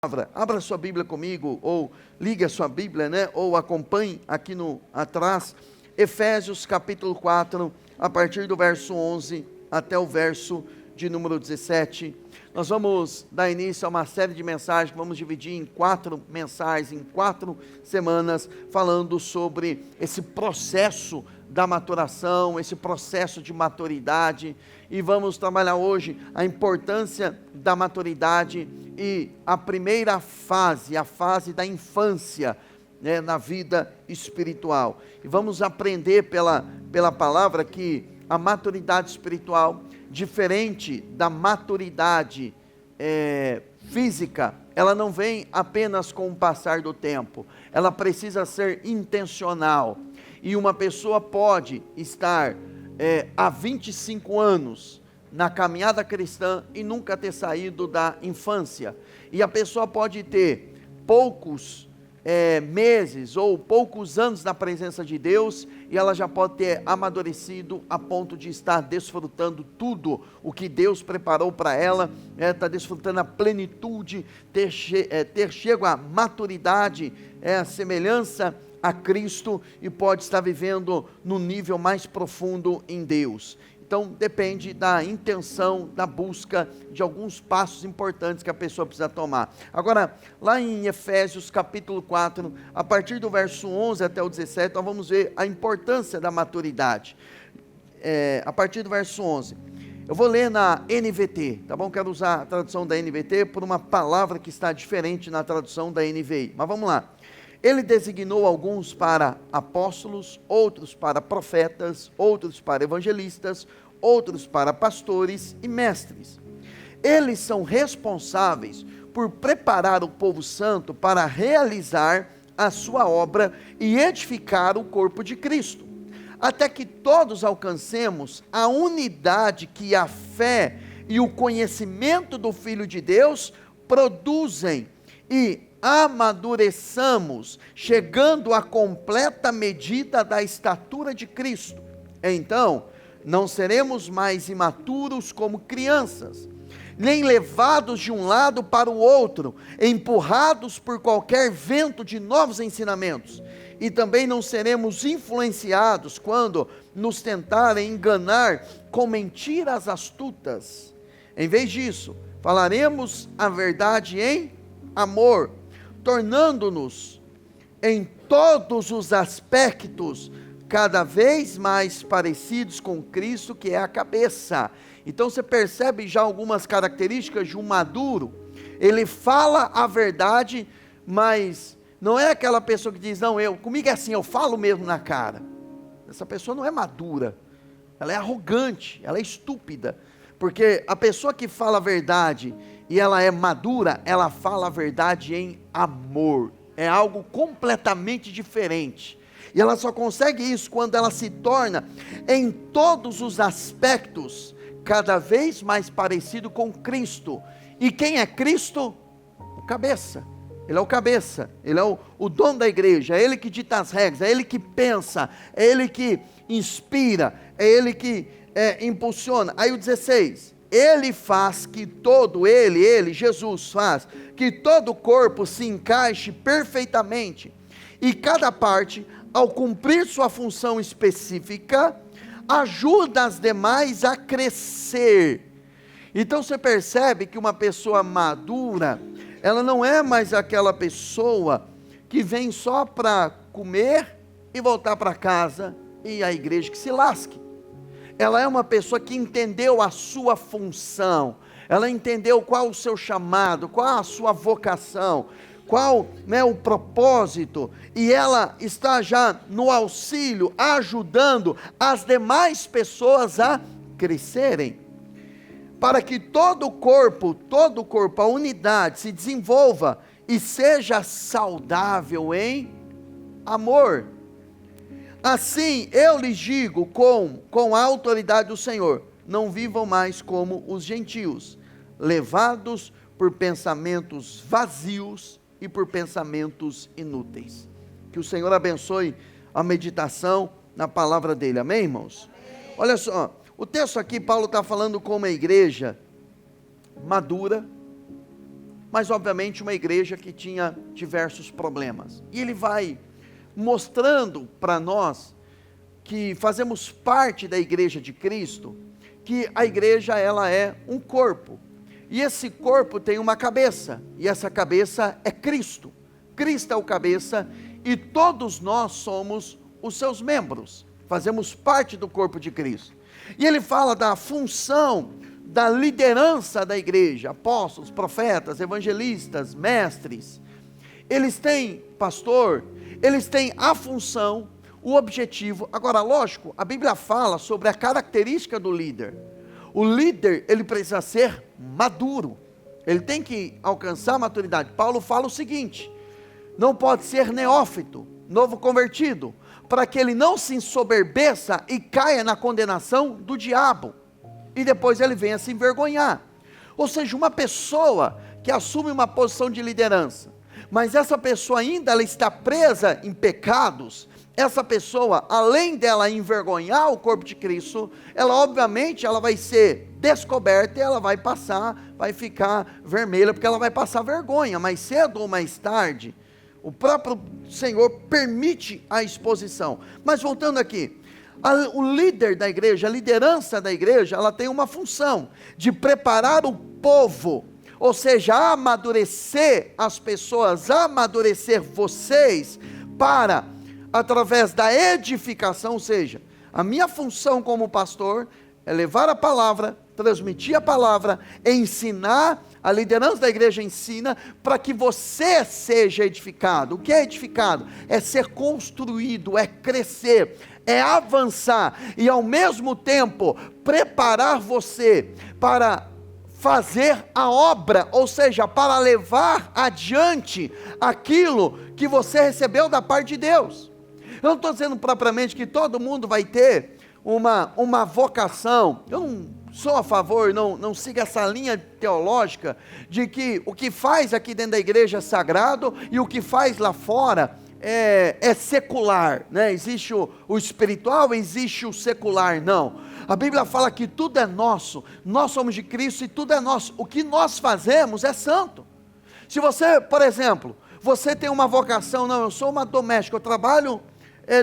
palavra. Abra sua Bíblia comigo, ou ligue a sua Bíblia, ou acompanhe aqui atrás, Efésios capítulo 4, a partir do verso 11 até o verso de número 17. Nós vamos dar início a uma série de mensagens que vamos dividir em 4 mensagens, em 4 semanas, falando sobre esse processo da maturação, esse processo de maturidade, e vamos trabalhar hoje a importância da maturidade e a primeira fase, a fase da infância, na vida espiritual. E vamos aprender pela palavra que a maturidade espiritual, diferente da maturidade física, ela não vem apenas com o passar do tempo, ela precisa ser intencional. E uma pessoa pode estar há 25 anos na caminhada cristã e nunca ter saído da infância. E a pessoa pode ter poucos meses ou poucos anos na presença de Deus, e ela já pode ter amadurecido a ponto de estar desfrutando tudo o que Deus preparou para ela, está desfrutando a plenitude, ter chego à maturidade, a semelhança a Cristo, e pode estar vivendo no nível mais profundo em Deus. Então depende da intenção, da busca, de alguns passos importantes que a pessoa precisa tomar. Agora, lá em Efésios capítulo 4, a partir do verso 11 até o 17, nós vamos ver a importância da maturidade. A partir do verso 11, eu vou ler na NVT, tá bom? Quero usar a tradução da NVT por uma palavra que está diferente na tradução da NVI, mas vamos lá. Ele designou alguns para apóstolos, outros para profetas, outros para evangelistas, outros para pastores e mestres. Eles são responsáveis por preparar o povo santo para realizar a sua obra e edificar o corpo de Cristo, até que todos alcancemos a unidade que a fé e o conhecimento do Filho de Deus produzem e amadureçamos, chegando à completa medida da estatura de Cristo. Então, não seremos mais imaturos como crianças, nem levados de um lado para o outro, empurrados por qualquer vento de novos ensinamentos, e também não seremos influenciados quando nos tentarem enganar com mentiras astutas. Em vez disso, falaremos a verdade em amor, tornando-nos em todos os aspectos cada vez mais parecidos com Cristo, que é a cabeça. Então você percebe já algumas características de um maduro. Ele fala a verdade, mas não é aquela pessoa que diz, não, comigo é assim, eu falo mesmo na cara. Essa pessoa não é madura, ela é arrogante, ela é estúpida, porque a pessoa que fala a verdade e ela é madura, ela fala a verdade em amor, é algo completamente diferente, e ela só consegue isso quando ela se torna, em todos os aspectos, cada vez mais parecido com Cristo. E quem é Cristo? O cabeça. Ele é o cabeça, ele é o dono da igreja, é ele que dita as regras, é ele que pensa, é ele que inspira, é ele que impulsiona. Aí o 16, ele faz que Jesus faz, que todo o corpo se encaixe perfeitamente, e cada parte, ao cumprir sua função específica, ajuda as demais a crescer. Então você percebe que uma pessoa madura, ela não é mais aquela pessoa que vem só para comer e voltar para casa, e a igreja que se lasque. Ela é uma pessoa que entendeu a sua função, ela entendeu qual o seu chamado, qual a sua vocação, qual o propósito, e ela está já no auxílio, ajudando as demais pessoas a crescerem, para que todo o corpo, a unidade se desenvolva e seja saudável em amor. Assim eu lhes digo com a autoridade do Senhor, não vivam mais como os gentios, levados por pensamentos vazios e por pensamentos inúteis. Que o Senhor abençoe a meditação na palavra dele, amém, irmãos? Amém. Olha só, o texto aqui, Paulo está falando com uma igreja madura, mas obviamente uma igreja que tinha diversos problemas. E ele vai mostrando para nós que fazemos parte da igreja de Cristo, que a igreja ela é um corpo, e esse corpo tem uma cabeça, e essa cabeça é Cristo. Cristo é o cabeça, e todos nós somos os seus membros, fazemos parte do corpo de Cristo. E ele fala da função, da liderança da igreja, apóstolos, profetas, evangelistas, mestres. Eles têm pastor, eles têm a função, o objetivo. Agora, lógico, a Bíblia fala sobre a característica do líder. O líder, ele precisa ser maduro, ele tem que alcançar a maturidade. Paulo fala o seguinte: não pode ser neófito, novo convertido, para que ele não se ensoberbeça e caia na condenação do diabo, e depois ele venha se envergonhar. Ou seja, uma pessoa que assume uma posição de liderança, mas essa pessoa ainda ela está presa em pecados, essa pessoa, além dela envergonhar o corpo de Cristo, ela obviamente ela vai ser descoberta e ela vai ficar vermelha, porque ela vai passar vergonha, mais cedo ou mais tarde. O próprio Senhor permite a exposição. Mas voltando aqui, o líder da igreja, a liderança da igreja, ela tem uma função de preparar o povo, ou seja, amadurecer as pessoas, amadurecer vocês, para, através da edificação, ou seja, a minha função como pastor é levar a palavra, transmitir a palavra, ensinar. A liderança da igreja ensina para que você seja edificado. O que é edificado? É ser construído, é crescer, é avançar e ao mesmo tempo preparar você para fazer a obra, ou seja, para levar adiante aquilo que você recebeu da parte de Deus. Eu não estou dizendo propriamente que todo mundo vai ter uma vocação. Eu não sou a favor, não siga essa linha teológica de que o que faz aqui dentro da igreja é sagrado e o que faz lá fora é secular, né? Existe o espiritual, existe o secular. Não, a Bíblia fala que tudo é nosso, nós somos de Cristo e tudo é nosso. O que nós fazemos é santo. Se você, por exemplo, você tem uma vocação, não, eu sou uma doméstica, eu trabalho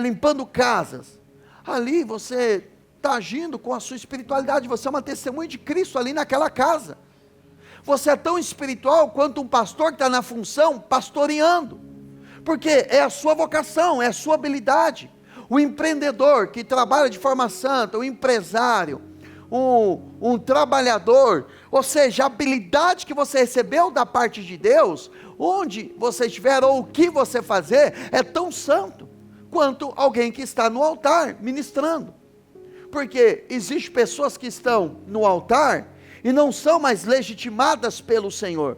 limpando casas, ali você está agindo com a sua espiritualidade, você é uma testemunha de Cristo ali naquela casa. Você é tão espiritual quanto um pastor que está na função pastoreando, porque é a sua vocação, é a sua habilidade. O empreendedor que trabalha de forma santa, o empresário, um trabalhador, ou seja, a habilidade que você recebeu da parte de Deus, onde você estiver ou o que você fazer, é tão santo quanto alguém que está no altar ministrando. Porque existem pessoas que estão no altar e não são mais legitimadas pelo Senhor,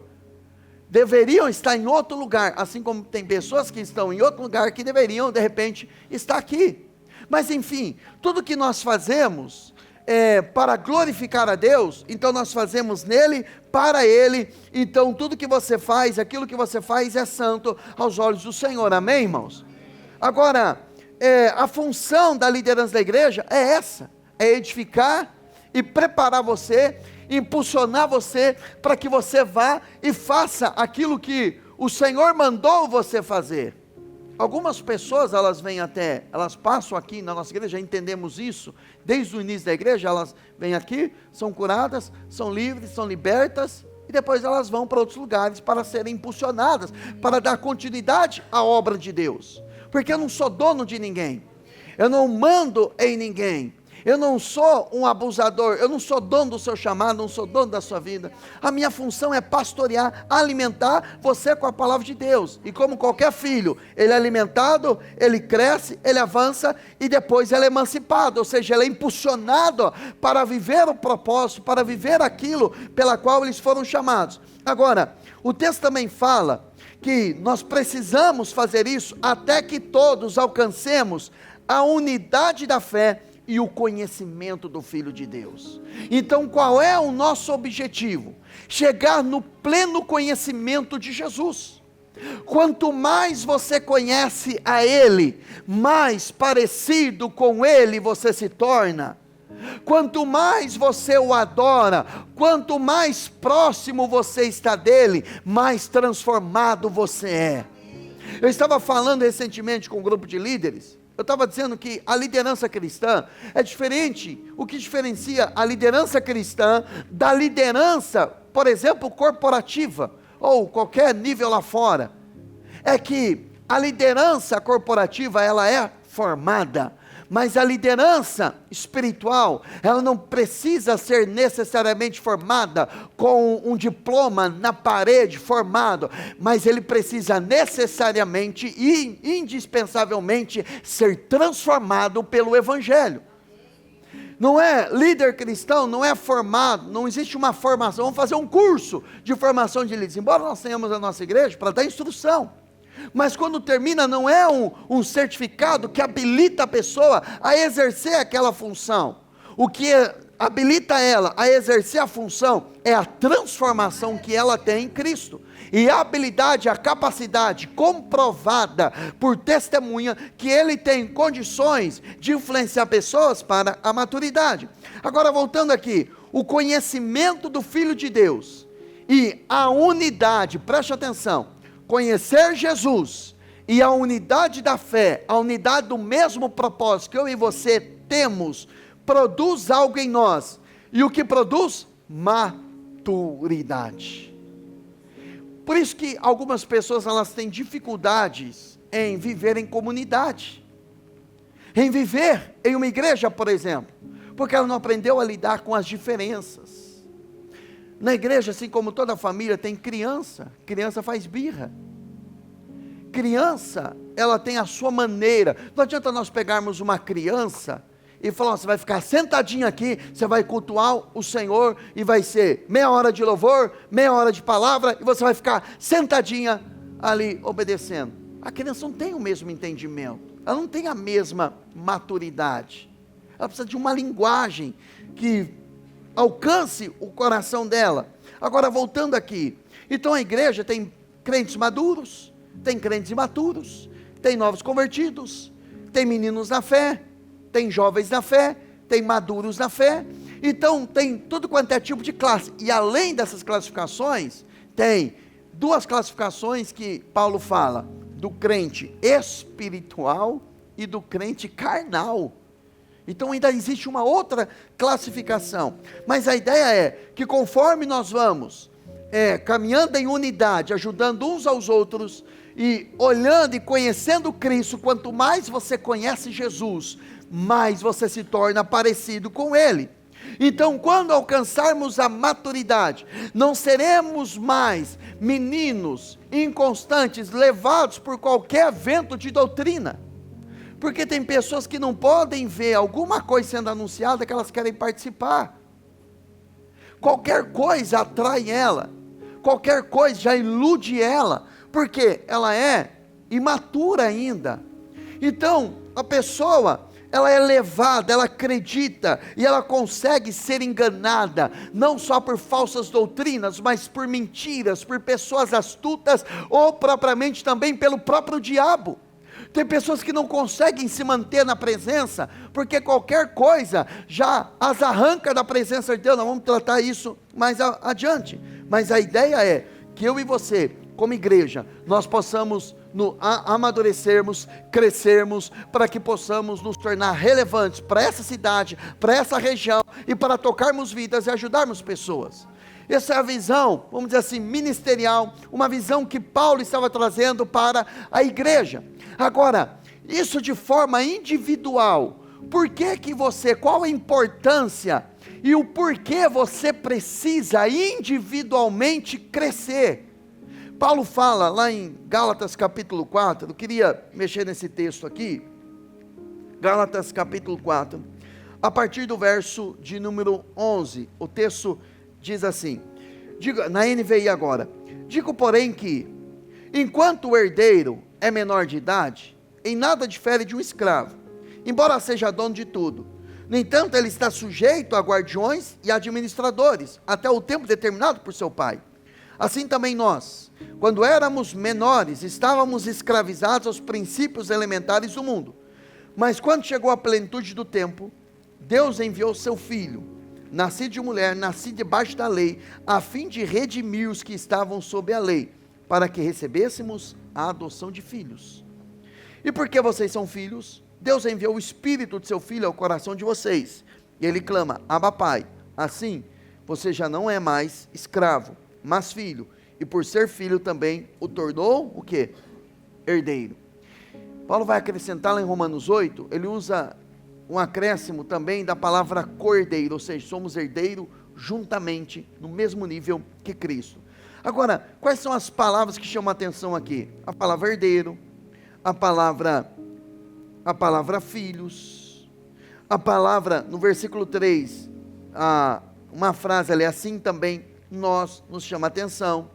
deveriam estar em outro lugar, assim como tem pessoas que estão em outro lugar que deveriam de repente estar aqui. Mas enfim, tudo que nós fazemos para glorificar a Deus, então nós fazemos nele, para ele. Então tudo que você faz, aquilo que você faz é santo aos olhos do Senhor, amém, irmãos? Agora, a função da liderança da igreja é essa, é edificar e preparar você, impulsionar você, para que você vá e faça aquilo que o Senhor mandou você fazer. Algumas pessoas, elas passam aqui na nossa igreja, já entendemos isso, desde o início da igreja, elas vêm aqui, são curadas, são livres, são libertas, e depois elas vão para outros lugares para serem impulsionadas, para dar continuidade à obra de Deus. Porque eu não sou dono de ninguém, eu não mando em ninguém, eu não sou um abusador, eu não sou dono do seu chamado, não sou dono da sua vida. A minha função é pastorear, alimentar você com a palavra de Deus. E como qualquer filho, ele é alimentado, ele cresce, ele avança e depois ele é emancipado, ou seja, ele é impulsionado para viver o propósito, para viver aquilo pela qual eles foram chamados. Agora, o texto também fala que nós precisamos fazer isso até que todos alcancemos a unidade da fé e o conhecimento do Filho de Deus. Então qual é o nosso objetivo? Chegar no pleno conhecimento de Jesus. Quanto mais você conhece a Ele, mais parecido com Ele você se torna. Quanto mais você o adora, quanto mais próximo você está dele, mais transformado você é. Eu estava falando recentemente com um grupo de líderes, eu estava dizendo que a liderança cristã é diferente. O que diferencia a liderança cristã da liderança, por exemplo, corporativa, ou qualquer nível lá fora, é que a liderança corporativa, ela é formada, mas a liderança espiritual, ela não precisa ser necessariamente formada com um diploma na parede formado, mas ele precisa necessariamente e indispensavelmente ser transformado pelo Evangelho. Não é líder cristão, não é formado, não existe uma formação, vamos fazer um curso de formação de líderes, embora nós tenhamos a nossa igreja para dar instrução, mas quando termina não é um certificado que habilita a pessoa a exercer aquela função. O que habilita ela a exercer a função é a transformação que ela tem em Cristo. E a habilidade, a capacidade comprovada por testemunha que ele tem condições de influenciar pessoas para a maturidade. Agora voltando aqui, o conhecimento do Filho de Deus e a unidade, preste atenção, conhecer Jesus e a unidade da fé, a unidade do mesmo propósito que eu e você temos, produz algo em nós. E o que produz? Maturidade. Por isso que algumas pessoas elas têm dificuldades em viver em comunidade, em viver em uma igreja, por exemplo, porque ela não aprendeu a lidar com as diferenças. Na igreja, assim como toda família, tem criança faz birra, criança, ela tem a sua maneira. Não adianta nós pegarmos uma criança e falar, você vai ficar sentadinho aqui, você vai cultuar o Senhor, e vai ser meia hora de louvor, meia hora de palavra, e você vai ficar sentadinha ali, obedecendo. A criança não tem o mesmo entendimento, ela não tem a mesma maturidade, ela precisa de uma linguagem que alcance o coração dela. Agora voltando aqui, então a igreja tem crentes maduros, tem crentes imaturos, tem novos convertidos, tem meninos na fé, tem jovens na fé, tem maduros na fé, então tem tudo quanto é tipo de classe, e além dessas classificações, tem duas classificações que Paulo fala, do crente espiritual e do crente carnal. Então ainda existe uma outra classificação, mas a ideia é que conforme nós vamos caminhando em unidade, ajudando uns aos outros, e olhando e conhecendo Cristo, quanto mais você conhece Jesus, mais você se torna parecido com Ele. Então quando alcançarmos a maturidade, não seremos mais meninos inconstantes, levados por qualquer vento de doutrina, porque tem pessoas que não podem ver alguma coisa sendo anunciada que elas querem participar. Qualquer coisa atrai ela, qualquer coisa já ilude ela, porque ela é imatura ainda. Então a pessoa, ela é levada, ela acredita, e ela consegue ser enganada, não só por falsas doutrinas, mas por mentiras, por pessoas astutas, ou propriamente também pelo próprio diabo. Tem pessoas que não conseguem se manter na presença, porque qualquer coisa já as arranca da presença de Deus. Nós vamos tratar isso mais adiante, mas a ideia é que eu e você, como igreja, nós possamos amadurecermos, crescermos, para que possamos nos tornar relevantes para essa cidade, para essa região, e para tocarmos vidas e ajudarmos pessoas. Essa é a visão, vamos dizer assim, ministerial, uma visão que Paulo estava trazendo para a igreja. Agora, isso de forma individual, qual a importância e o porquê você precisa individualmente crescer? Paulo fala lá em Gálatas capítulo 4, eu queria mexer nesse texto aqui, Gálatas capítulo 4, a partir do verso de número 11, o texto diz assim, na NVI agora, digo porém que, enquanto o herdeiro é menor de idade, em nada difere de um escravo, embora seja dono de tudo. No entanto, ele está sujeito a guardiões e administradores, até o tempo determinado por seu pai. Assim também nós, quando éramos menores, estávamos escravizados aos princípios elementares do mundo. Mas quando chegou a plenitude do tempo, Deus enviou seu Filho, nascido de mulher, nascido debaixo da lei, a fim de redimir os que estavam sob a lei, para que recebêssemos a adoção de filhos. E porque vocês são filhos, Deus enviou o Espírito de seu Filho ao coração de vocês, e ele clama, Abba Pai. Assim, você já não é mais escravo, mas filho, e por ser filho também o tornou, o quê? Herdeiro. Paulo vai acrescentar lá em Romanos 8, ele usa um acréscimo também da palavra cordeiro, ou seja, somos herdeiro juntamente, no mesmo nível que Cristo. Agora, quais são as palavras que chamam a atenção aqui? A palavra herdeiro, a palavra filhos, a palavra, no versículo 3, uma frase ali, assim também nós, nos chama a atenção.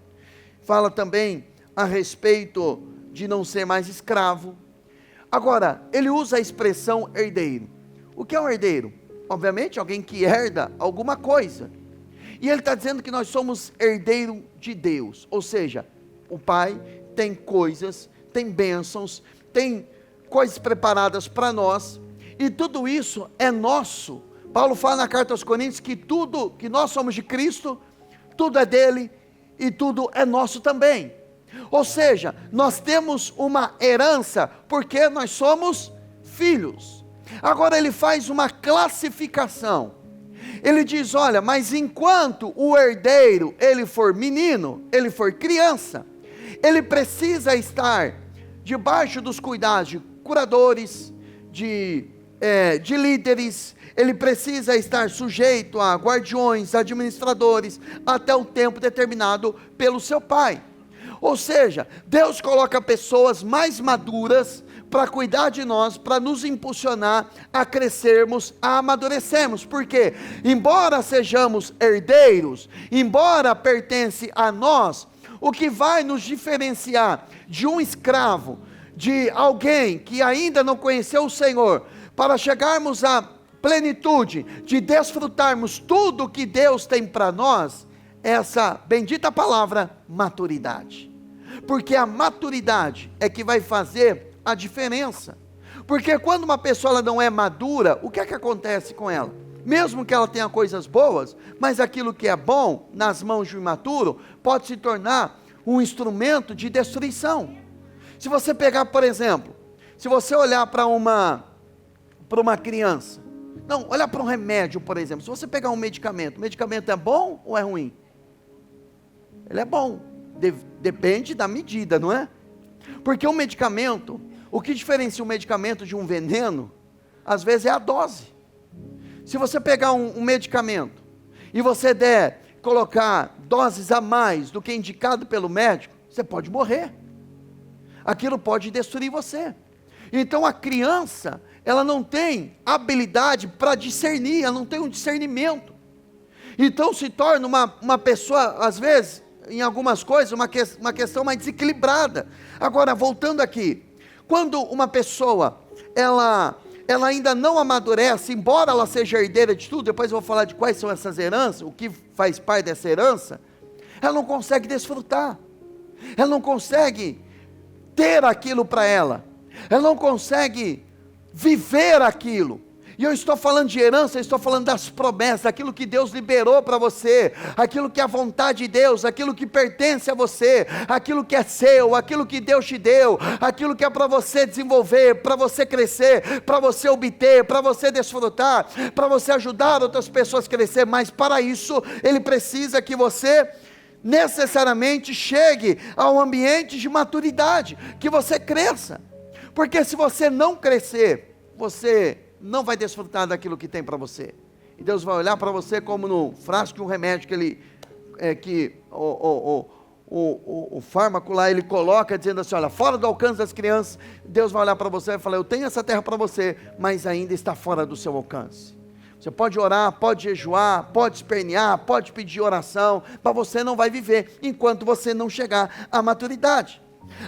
Fala também a respeito de não ser mais escravo. Agora, ele usa a expressão herdeiro. O que é um herdeiro? Obviamente, alguém que herda alguma coisa. E ele está dizendo que nós somos herdeiro de Deus. Ou seja, o Pai tem coisas, tem bênçãos, tem coisas preparadas para nós. E tudo isso é nosso. Paulo fala na carta aos Coríntios que tudo que nós somos de Cristo, tudo é dele e tudo é nosso também. Ou seja, nós temos uma herança porque nós somos filhos. Agora ele faz uma classificação. Ele diz, olha, mas enquanto o herdeiro, ele for menino, ele for criança, ele precisa estar debaixo dos cuidados de curadores, de líderes, ele precisa estar sujeito a guardiões, administradores, até o tempo determinado pelo seu pai. Ou seja, Deus coloca pessoas mais maduras para cuidar de nós, para nos impulsionar a crescermos, a amadurecermos, porque embora sejamos herdeiros, embora pertence a nós, o que vai nos diferenciar de um escravo, de alguém que ainda não conheceu o Senhor, para chegarmos à plenitude, de desfrutarmos tudo que Deus tem para nós, essa bendita palavra, maturidade. Porque a maturidade é que vai fazer a diferença. Porque quando uma pessoa ela não é madura, o que é que acontece com ela? Mesmo que ela tenha coisas boas, mas aquilo que é bom nas mãos de um imaturo pode se tornar um instrumento de destruição. Se você pegar, por exemplo, se você olhar para uma criança, não, olhar para um remédio, por exemplo, se você pegar um medicamento, o medicamento é bom ou é ruim? Ele é bom, depende da medida, não é? Porque o medicamento, o que diferencia um medicamento de um veneno, às vezes é a dose. Se você pegar um medicamento, e você colocar doses a mais do que indicado pelo médico, você pode morrer. Aquilo pode destruir você. Então a criança, ela não tem habilidade para discernir, ela não tem um discernimento. Então se torna uma pessoa, às vezes, em algumas coisas, uma questão mais desequilibrada. Agora, voltando aqui, quando uma pessoa, ela ainda não amadurece, embora ela seja herdeira de tudo, depois eu vou falar de quais são essas heranças, o que faz parte dessa herança, ela não consegue desfrutar, ela não consegue ter aquilo para ela não consegue viver aquilo. E eu estou falando de herança, eu estou falando das promessas, aquilo que Deus liberou para você, aquilo que é a vontade de Deus, aquilo que pertence a você, aquilo que é seu, aquilo que Deus te deu, aquilo que é para você desenvolver, para você crescer, para você obter, para você desfrutar, para você ajudar outras pessoas a crescer, mas para isso, Ele precisa que você necessariamente chegue a um ambiente de maturidade, que você cresça, porque se você não crescer, você não vai desfrutar daquilo que tem para você, e Deus vai olhar para você como no frasco de um remédio que o fármaco lá, ele coloca dizendo assim, olha, fora do alcance das crianças. Deus vai olhar para você e falar, eu tenho essa terra para você, mas ainda está fora do seu alcance. Você pode orar, pode jejuar, pode espernear, pode pedir oração, mas você não vai viver, enquanto você não chegar à maturidade.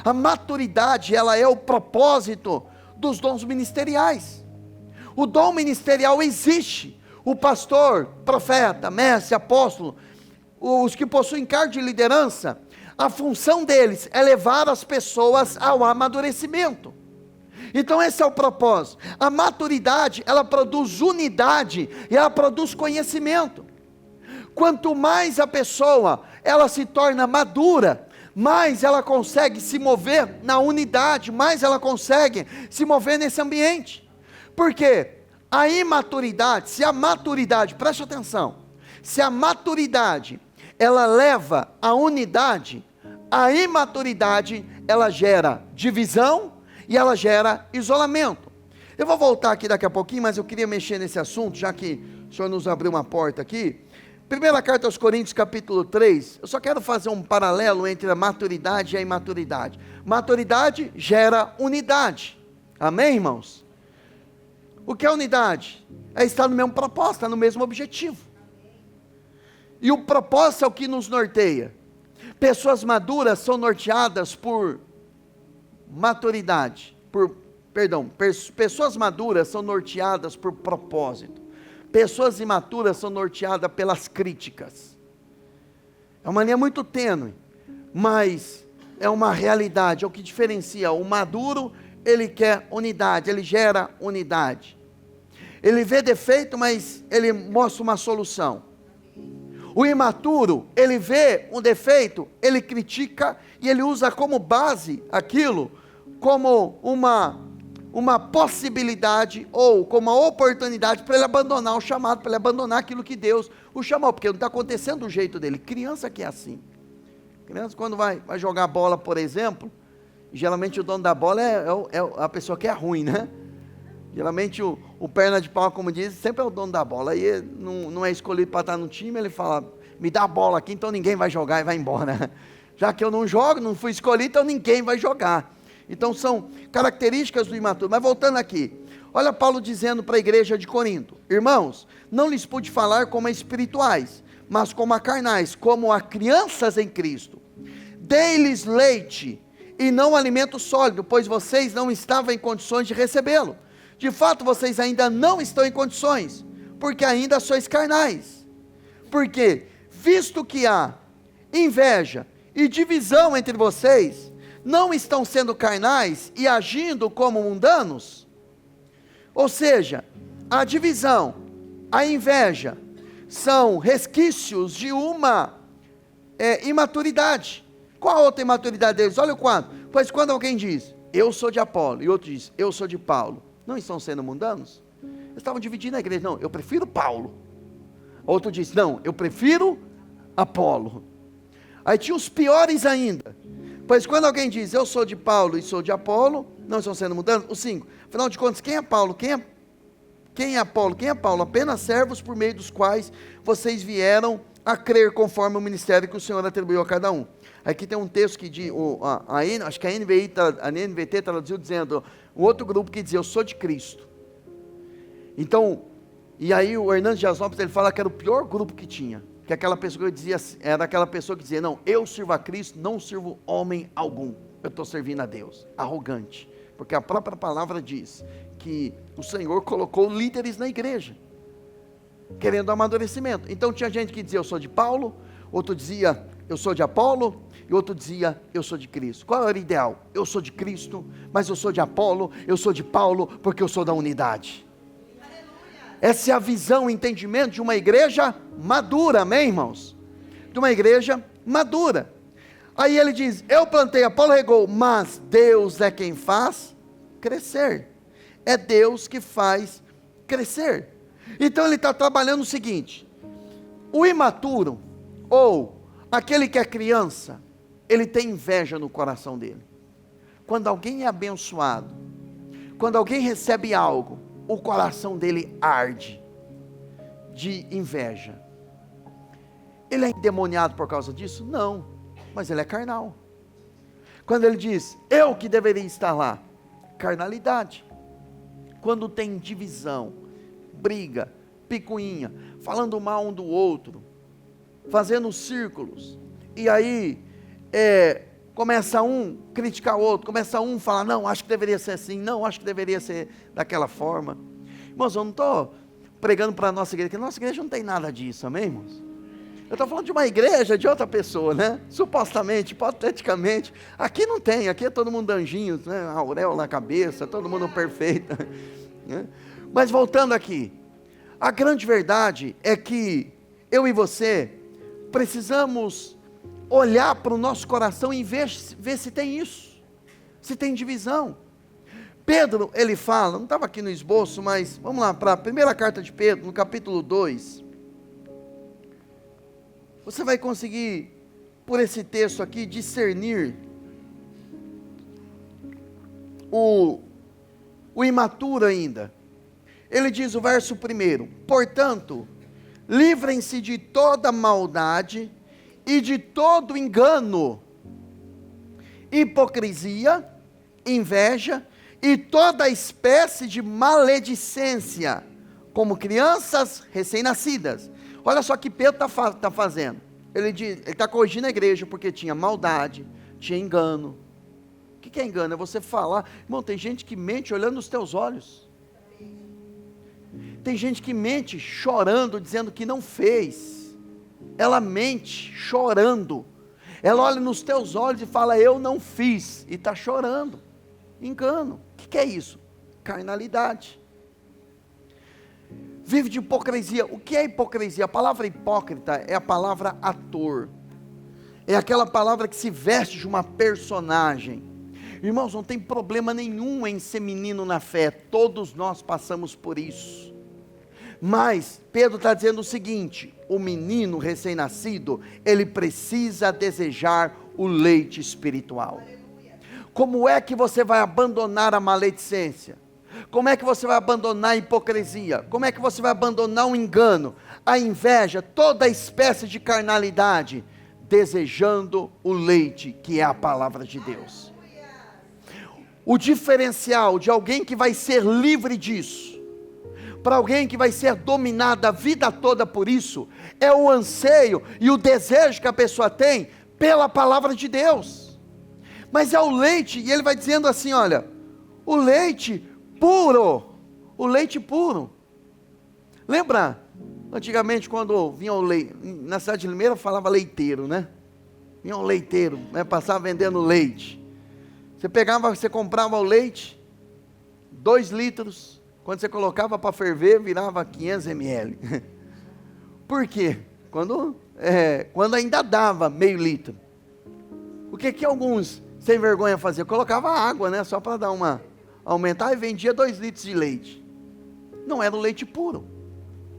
A maturidade, ela é o propósito dos dons ministeriais. O dom ministerial existe. O pastor, profeta, mestre, apóstolo, os que possuem cargo de liderança, a função deles é levar as pessoas ao amadurecimento. Então esse é o propósito. A maturidade, ela produz unidade e ela produz conhecimento. Quanto mais a pessoa, ela se torna madura, mais ela consegue se mover na unidade, mais ela consegue se mover nesse ambiente. Por quê? A imaturidade, se a maturidade, preste atenção, se a maturidade, ela leva à unidade, a imaturidade, ela gera divisão e ela gera isolamento. Eu vou voltar aqui daqui a pouquinho, mas eu queria mexer nesse assunto, já que o Senhor nos abriu uma porta aqui. Primeira carta aos Coríntios, capítulo 3, eu só quero fazer um paralelo entre a maturidade e a imaturidade. Maturidade gera unidade, amém, irmãos? O que é unidade? É estar no mesmo propósito, estar no mesmo objetivo. E o propósito é o que nos norteia. Pessoas maduras são norteadas por maturidade, pessoas maduras são norteadas por propósito. Pessoas imaturas são norteadas pelas críticas. É uma linha muito tênue, mas é uma realidade, é o que diferencia. O maduro, ele quer unidade, ele gera unidade. Ele vê defeito, mas ele mostra uma solução. O imaturo, ele vê um defeito, ele critica e ele usa como base aquilo, como uma possibilidade ou como uma oportunidade para ele abandonar o chamado, para ele abandonar aquilo que Deus o chamou, porque não está acontecendo do jeito dele. Criança que é assim. Criança quando vai jogar bola, por exemplo, geralmente o dono da bola é a pessoa que é ruim, né? Geralmente o perna de pau, como diz, sempre é o dono da bola. Aí ele não é escolhido para estar no time, ele fala, me dá a bola aqui, então ninguém vai jogar e vai embora. Já que eu não jogo, não fui escolhido, então ninguém vai jogar. Então são características do imaturo. Mas voltando aqui, olha Paulo dizendo para a igreja de Corinto: irmãos, não lhes pude falar como a espirituais, mas como a carnais, como a crianças em Cristo. Dei-lhes leite e não alimento sólido, pois vocês não estavam em condições de recebê-lo. De fato, vocês ainda não estão em condições, porque ainda sois carnais. Porque, visto que há inveja e divisão entre vocês, não estão sendo carnais e agindo como mundanos? Ou seja, a divisão, a inveja, são resquícios de uma imaturidade. Qual a outra imaturidade deles? Olha o quadro. Pois quando alguém diz, eu sou de Apolo, e outro diz, eu sou de Paulo, não estão sendo mundanos? Eles estavam dividindo a igreja. Não, eu prefiro Paulo. Outro diz, não, eu prefiro Apolo. Aí tinha os piores ainda. Pois quando alguém diz, eu sou de Paulo e sou de Apolo, não estão sendo mundanos? Os 5. Afinal de contas, quem é Paulo? Quem é Apolo? Quem é Paulo? Apenas servos por meio dos quais vocês vieram a crer conforme o ministério que o Senhor atribuiu a cada um. Aqui tem um texto que diz, acho que a NVT traduziu dizendo, o outro grupo que dizia, eu sou de Cristo. Então, e aí o Hernandes Dias Lopes, ele fala que era o pior grupo que tinha. Que aquela pessoa que dizia, era aquela pessoa que dizia, não, eu sirvo a Cristo, não sirvo homem algum, eu estou servindo a Deus, arrogante, porque a própria palavra diz, que o Senhor colocou líderes na igreja, querendo amadurecimento. Então tinha gente que dizia, eu sou de Paulo, outro dizia, eu sou de Apolo, e outro dizia, eu sou de Cristo. Qual era o ideal? Eu sou de Cristo, mas eu sou de Apolo, eu sou de Paulo, porque eu sou da unidade. Essa é a visão, o entendimento de uma igreja madura, amém, irmãos? De uma igreja madura. Aí ele diz, eu plantei, Apolo regou, mas Deus é quem faz crescer. É Deus que faz crescer. Então ele está trabalhando o seguinte, o imaturo, ou aquele que é criança, ele tem inveja no coração dele. Quando alguém é abençoado, quando alguém recebe algo, o coração dele arde de inveja. Ele é endemoniado por causa disso? Não, mas ele é carnal. Quando ele diz, eu que deveria estar lá, carnalidade. Quando tem divisão, briga, picuinha, falando mal um do outro, fazendo círculos, e aí começa um criticar o outro, começa um falar, não, acho que deveria ser assim, não, acho que deveria ser daquela forma. Irmãos, eu não estou pregando para a nossa igreja, porque a nossa igreja não tem nada disso, amém, irmãos? Eu estou falando de uma igreja de outra pessoa, né? Supostamente, hipoteticamente. Aqui não tem, aqui é todo mundo anjinhos, né? Auréola na cabeça, todo mundo perfeito. Né? Mas voltando aqui, a grande verdade é que eu e você precisamos olhar para o nosso coração e ver se tem isso, se tem divisão. Pedro, ele fala, não estava aqui no esboço, mas vamos lá para a primeira carta de Pedro, no capítulo 2. Você vai conseguir, por esse texto aqui, discernir o imaturo ainda. Ele diz o verso 1: portanto, livrem-se de toda maldade e de todo engano, hipocrisia, inveja e toda espécie de maledicência, como crianças recém-nascidas. Olha só o que Pedro está fazendo. Ele está corrigindo a igreja, porque tinha maldade, tinha engano. O que é engano? É você falar. Irmão, tem gente que mente olhando nos teus olhos. Tem gente que mente chorando, dizendo que não fez. Ela mente chorando. Ela olha nos teus olhos e fala, eu não fiz. E está chorando. Engano. O que é isso? Carnalidade. Vive de hipocrisia. O que é hipocrisia? A palavra hipócrita é a palavra ator. É aquela palavra que se veste de uma personagem. Irmãos, não tem problema nenhum em ser menino na fé. Todos nós passamos por isso. Mas Pedro está dizendo o seguinte: o menino recém-nascido, ele precisa desejar o leite espiritual. Como é que você vai abandonar a maledicência? Como é que você vai abandonar a hipocrisia? Como é que você vai abandonar o engano, a inveja, toda espécie de carnalidade, desejando o leite que é a palavra de Deus? O diferencial de alguém que vai ser livre disso, para alguém que vai ser dominado a vida toda por isso, é o anseio e o desejo que a pessoa tem pela palavra de Deus. Mas é o leite, e ele vai dizendo assim, olha, o leite puro, o leite puro. Lembra, antigamente quando vinha o leite, na cidade de Limeira falava leiteiro, né? Vinha um leiteiro, né? Passava vendendo leite. Você comprava o leite, 2 litros, quando você colocava para ferver, virava 500 ml. Por quê? Quando ainda dava meio litro. O que alguns sem vergonha faziam? Colocava água, né? Só para dar aumentar, e vendia 2 litros de leite. Não era o leite puro.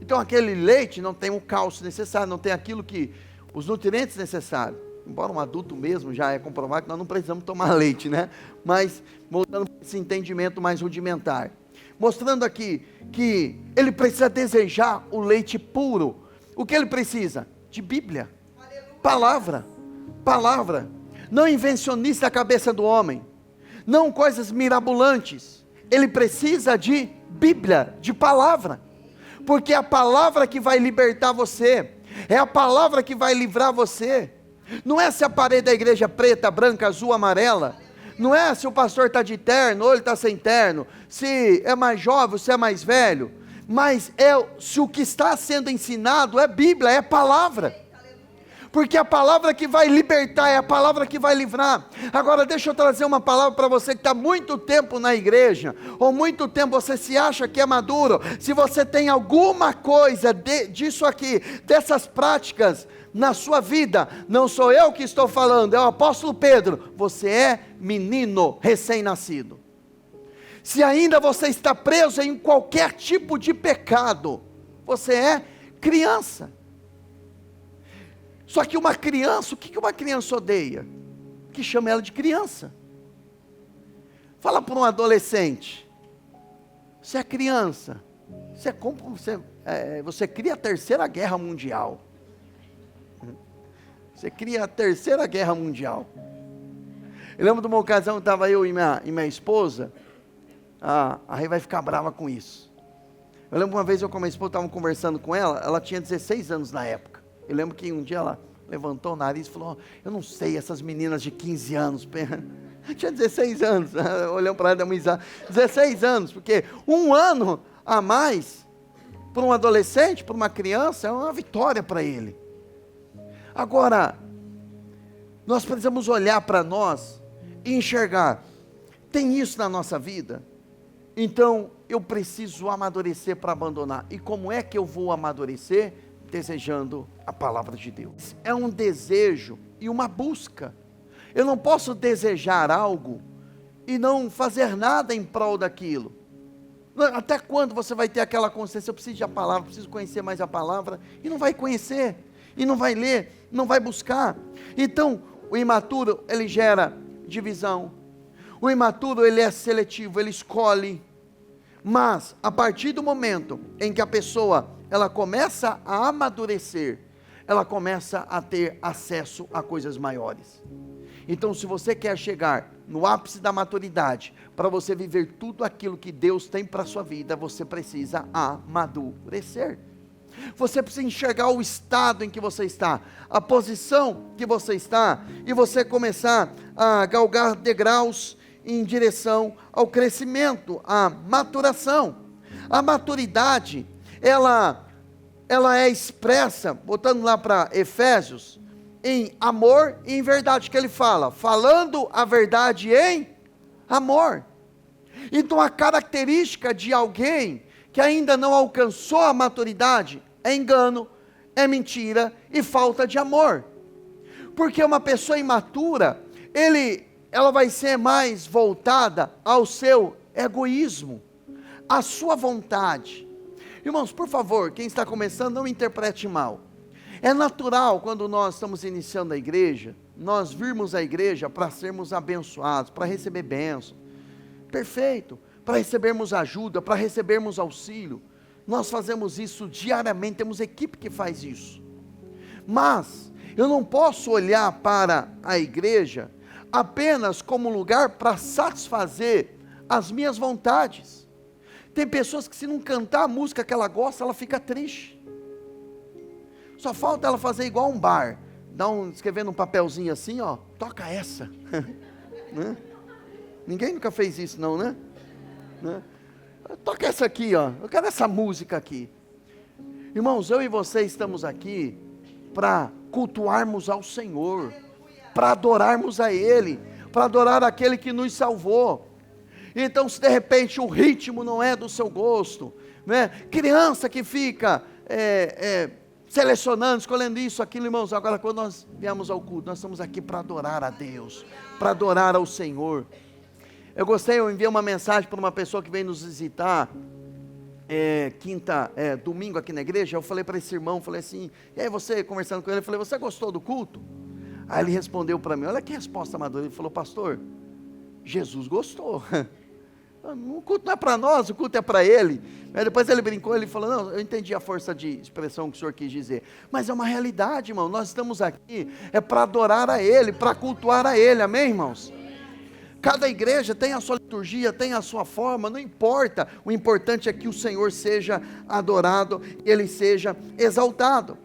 Então aquele leite não tem o cálcio necessário, não tem aquilo que, os nutrientes necessários. Embora um adulto mesmo já é comprovado que nós não precisamos tomar leite, né? Mas voltando para esse entendimento mais rudimentar, mostrando aqui que ele precisa desejar o leite puro. O que ele precisa? De Bíblia, palavra, não invencionista da cabeça do homem, não coisas mirabolantes. Ele precisa de Bíblia, de palavra, porque é a palavra que vai libertar você, é a palavra que vai livrar você. Não é se a parede da igreja é preta, branca, azul, amarela, não é se o pastor está de terno ou ele está sem terno, se é mais jovem ou se é mais velho, mas é se o que está sendo ensinado é Bíblia, é palavra. Porque é a palavra que vai libertar, é a palavra que vai livrar. Agora deixa eu trazer uma palavra para você que está muito tempo na igreja, ou muito tempo você se acha que é maduro. Se você tem alguma coisa disso aqui, dessas práticas na sua vida, não sou eu que estou falando, é o apóstolo Pedro, você é menino recém-nascido. Se ainda você está preso em qualquer tipo de pecado, você é criança. Só que uma criança, o que uma criança odeia? Que chama ela de criança. Fala para um adolescente, você é criança, você cria a terceira guerra mundial. Você cria a terceira guerra mundial. Eu lembro de uma ocasião que estava eu e minha esposa, a Rei vai ficar brava com isso. Eu lembro uma vez eu com a minha esposa, estava conversando com ela tinha 16 anos na época. Eu lembro que um dia ela levantou o nariz e falou, eu não sei, essas meninas de 15 anos, eu tinha 16 anos, olhando para ela, deu uma risada, 16 anos, porque 1 ano a mais, para um adolescente, para uma criança, é uma vitória para ele. Agora, nós precisamos olhar para nós e enxergar, tem isso na nossa vida? Então, eu preciso amadurecer para abandonar. E como é que eu vou amadurecer? Desejando a palavra de Deus. É um desejo e uma busca. Eu não posso desejar algo e não fazer nada em prol daquilo. Até quando você vai ter aquela consciência, eu preciso da palavra, preciso conhecer mais a palavra, e não vai conhecer, e não vai ler, não vai buscar. Então, o imaturo, ele gera divisão. O imaturo, ele é seletivo, ele escolhe. Mas, a partir do momento em que a pessoa, ela começa a amadurecer, ela começa a ter acesso a coisas maiores. Então, se você quer chegar no ápice da maturidade, para você viver tudo aquilo que Deus tem para a sua vida, você precisa amadurecer. Você precisa enxergar o estado em que você está, a posição que você está, e você começar a galgar degraus em direção ao crescimento, à maturação. A maturidade, ela é expressa, botando lá para Efésios, em amor e em verdade, que ele fala, falando a verdade em amor. Então a característica de alguém que ainda não alcançou a maturidade é engano, é mentira e falta de amor. Porque uma pessoa imatura, ela vai ser mais voltada ao seu egoísmo, à sua vontade. Irmãos, por favor, quem está começando, não interprete mal. É natural, quando nós estamos iniciando a igreja, nós virmos a igreja para sermos abençoados, para receber bênção. Perfeito. Para recebermos ajuda, para recebermos auxílio. Nós fazemos isso diariamente, temos equipe que faz isso. Mas, eu não posso olhar para a igreja apenas como lugar para satisfazer as minhas vontades. Tem pessoas que, se não cantar a música que ela gosta, ela fica triste. Só falta ela fazer igual um bar, escrever num papelzinho assim, ó, toca essa. Né? Ninguém nunca fez isso não, né? Toca essa aqui, ó, eu quero essa música aqui. Irmãos, eu e você estamos aqui para cultuarmos ao Senhor, para adorarmos a Ele, para adorar aquele que nos salvou. Então, se de repente o ritmo não é do seu gosto, né? Criança que fica selecionando, escolhendo isso, aquilo, irmãos, agora quando nós viemos ao culto, nós estamos aqui para adorar a Deus, para adorar ao Senhor. Eu enviei uma mensagem para uma pessoa que veio nos visitar, domingo aqui na igreja. Eu falei para esse irmão, falei assim, e aí você, conversando com ele, eu falei, você gostou do culto? Aí ele respondeu para mim, olha que resposta madura, ele falou, pastor, Jesus gostou. O culto não é para nós, o culto é para ele. Aí depois ele brincou, ele falou, não, eu entendi a força de expressão que o senhor quis dizer, mas é uma realidade, irmão, nós estamos aqui, para adorar a ele, para cultuar a ele, amém, irmãos? Cada igreja tem a sua liturgia, tem a sua forma, não importa, o importante é que o Senhor seja adorado, ele seja exaltado.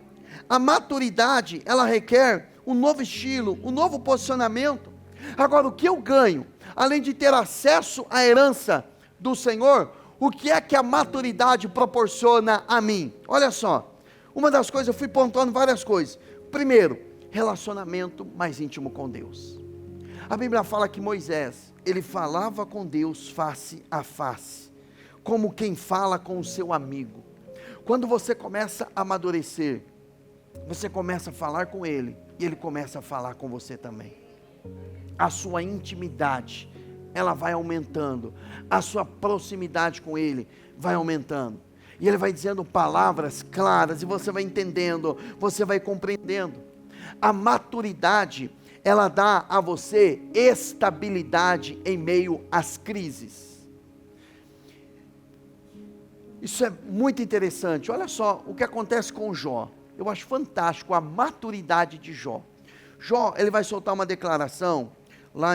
A maturidade, ela requer um novo estilo, um novo posicionamento. Agora, o que eu ganho, além de ter acesso à herança do Senhor, o que é que a maturidade proporciona a mim? Olha só, uma das coisas, eu fui pontuando várias coisas. Primeiro, relacionamento mais íntimo com Deus. A Bíblia fala que Moisés, ele falava com Deus face a face, como quem fala com o seu amigo. Quando você começa a amadurecer, você começa a falar com ele, e ele começa a falar com você também. A sua intimidade, ela vai aumentando, a sua proximidade com ele vai aumentando, e ele vai dizendo palavras claras, e você vai entendendo, você vai compreendendo. A maturidade, ela dá a você estabilidade em meio às crises. Isso é muito interessante. Olha só o que acontece com Jó. Eu acho fantástico a maturidade de Jó. Jó, ele vai soltar uma declaração lá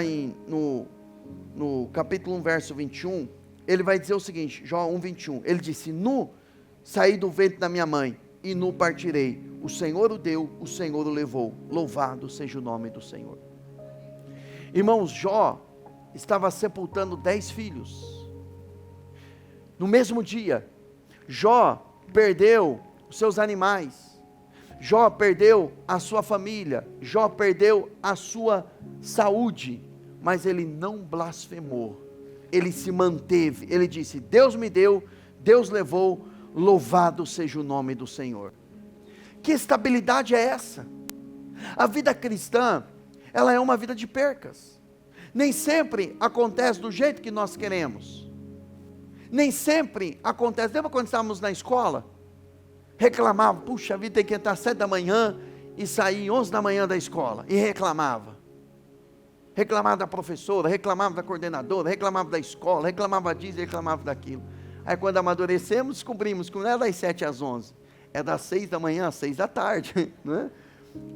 no capítulo 1, verso 21. Ele vai dizer o seguinte, Jó 1, 21. Ele disse, nu saí do ventre da minha mãe e nu partirei. O Senhor o deu, o Senhor o levou. Louvado seja o nome do Senhor. Irmãos, Jó estava sepultando 10 filhos. No mesmo dia, Jó perdeu os seus animais. Jó perdeu a sua família, Jó perdeu a sua saúde, mas ele não blasfemou, ele se manteve, ele disse: Deus me deu, Deus levou, louvado seja o nome do Senhor. Que estabilidade é essa? A vida cristã, ela é uma vida de percas, nem sempre acontece do jeito que nós queremos, nem sempre acontece. Lembra quando estávamos na escola? Reclamava: puxa vida, tem que entrar 7 da manhã e sair 11 da manhã da escola, e reclamava da professora, reclamava da coordenadora, reclamava da escola, reclamava disso, reclamava daquilo. Aí quando amadurecemos, descobrimos que não é das 7 às 11, é das 6 da manhã às 6 da tarde, né?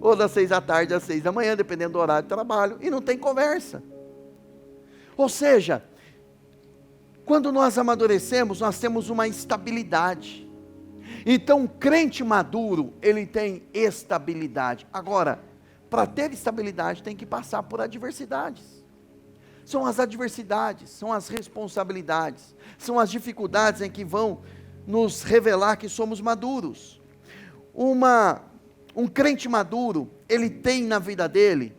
Ou das 6 da tarde às 6 da manhã, dependendo do horário de trabalho, e não tem conversa. Ou seja, quando nós amadurecemos, nós temos uma estabilidade. Então, um crente maduro, ele tem estabilidade. Agora, para ter estabilidade, tem que passar por adversidades. São as adversidades, são as responsabilidades, são as dificuldades em que vão nos revelar que somos maduros. Um crente maduro, ele tem na vida dele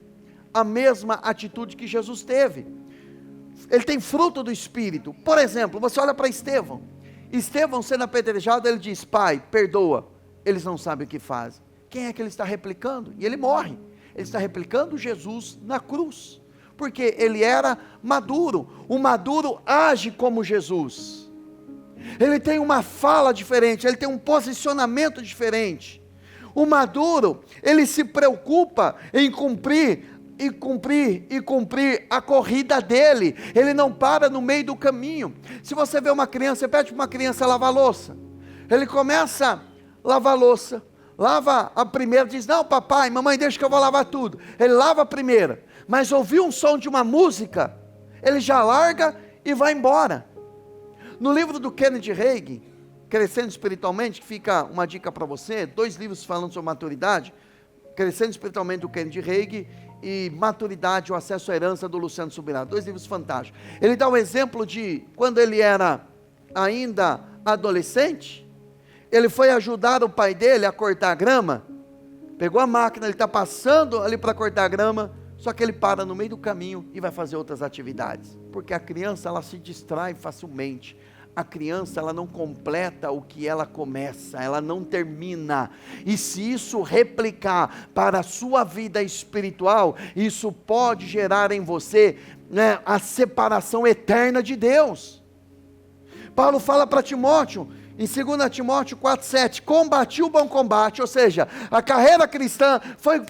a mesma atitude que Jesus teve. Ele tem fruto do Espírito. Por exemplo, você olha para Estevão sendo apedrejado, ele diz: Pai, perdoa, eles não sabem o que fazem. Quem é que ele está replicando? E ele morre. Ele está replicando Jesus na cruz, porque ele era maduro. O maduro age como Jesus, ele tem uma fala diferente, ele tem um posicionamento diferente. O maduro, ele se preocupa em cumprir a corrida dele. Ele não para no meio do caminho. Se você vê uma criança, você pede para uma criança lavar louça, ele começa a lavar a louça, lava a primeira, diz: não papai, mamãe, deixa que eu vou lavar tudo. Ele lava a primeira, mas ouviu um som de uma música, ele já larga e vai embora. No livro do Kenneth Hagin, Crescendo Espiritualmente, que fica uma dica para você, 2 livros falando sobre maturidade: Crescendo Espiritualmente, do Kenneth Hagin, e Maturidade, o Acesso à Herança, do Luciano Subirá. 2 livros fantásticos. Ele dá um exemplo de quando ele era ainda adolescente, ele foi ajudar o pai dele a cortar grama, pegou a máquina, ele está passando ali para cortar grama, só que ele para no meio do caminho e vai fazer outras atividades, porque a criança, ela se distrai facilmente. A criança, ela não completa o que ela começa, ela não termina. E se isso replicar para a sua vida espiritual, isso pode gerar em você, né, a separação eterna de Deus. Paulo fala para Timóteo, em 2 Timóteo 4,7, combati o bom combate. Ou seja, a carreira cristã foi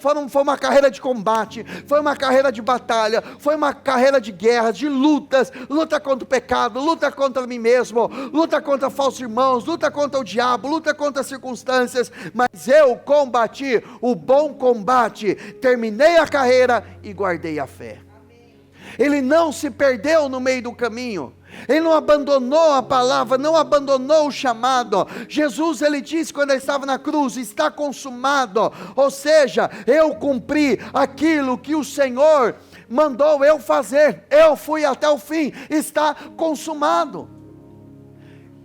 uma carreira de combate, foi uma carreira de batalha, foi uma carreira de guerras, de lutas, luta contra o pecado, luta contra mim mesmo, luta contra falsos irmãos, luta contra o diabo, luta contra as circunstâncias, mas eu combati o bom combate, terminei a carreira e guardei a fé. Ele não se perdeu no meio do caminho, ele não abandonou a palavra, não abandonou o chamado. Jesus, ele disse quando ele estava na cruz: está consumado. Ou seja, eu cumpri aquilo que o Senhor mandou eu fazer, eu fui até o fim, está consumado.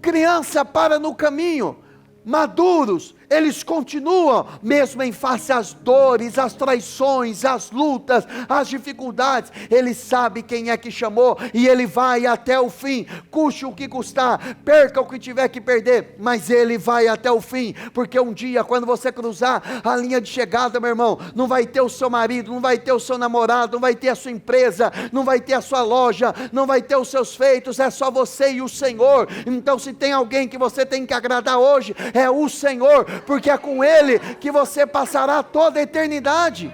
Criança para no caminho, maduros, eles continuam, mesmo em face às dores, às traições, às lutas, às dificuldades. Ele sabe quem é que chamou, e ele vai até o fim, custe o que custar, perca o que tiver que perder, mas ele vai até o fim, porque um dia, quando você cruzar a linha de chegada, meu irmão, não vai ter o seu marido, não vai ter o seu namorado, não vai ter a sua empresa, não vai ter a sua loja, não vai ter os seus feitos, é só você e o Senhor. Então, se tem alguém que você tem que agradar hoje, é o Senhor, porque é com Ele que você passará toda a eternidade.